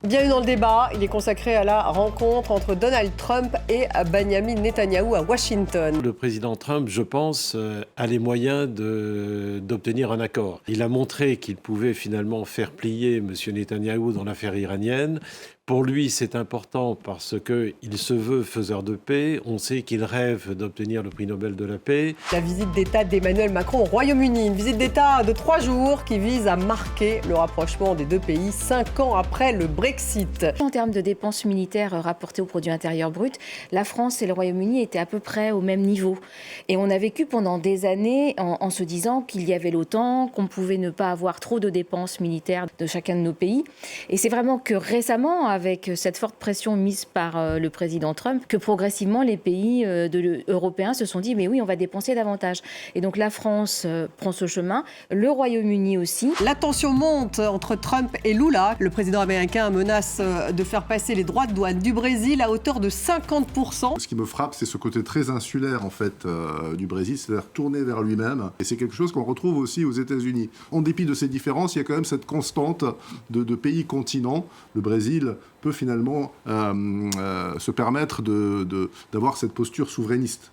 Bienvenue dans le débat, il est consacré à la rencontre entre Donald Trump et Benjamin Netanyahou à Washington. Le président Trump, je pense, a les moyens d'obtenir un accord. Il a montré qu'il pouvait finalement faire plier M. Netanyahou dans l'affaire iranienne. Pour lui, c'est important parce qu'il se veut faiseur de paix. On sait qu'il rêve d'obtenir le prix Nobel de la paix. La visite d'État d'Emmanuel Macron au Royaume-Uni, une visite d'État de 3 jours qui vise à marquer le rapprochement des deux pays 5 ans après le Brexit. En termes de dépenses militaires rapportées au produit intérieur brut, la France et le Royaume-Uni étaient à peu près au même niveau. Et on a vécu pendant des années en se disant qu'il y avait l'OTAN, qu'on pouvait ne pas avoir trop de dépenses militaires de chacun de nos pays. Et c'est vraiment que récemment, avec cette forte pression mise par le président Trump, que progressivement les pays européens se sont dit mais oui, on va dépenser davantage. Et donc la France prend ce chemin, le Royaume-Uni aussi. La tension monte entre Trump et Lula. Le président américain menace de faire passer les droits de douane du Brésil à hauteur de 50%. Ce qui me frappe, c'est ce côté très insulaire en fait du Brésil, c'est-à-dire tourné vers lui-même. Et c'est quelque chose qu'on retrouve aussi aux États-Unis. En dépit de ces différences, il y a quand même cette constante de pays-continents. Le Brésil peut finalement se permettre d'avoir cette posture souverainiste.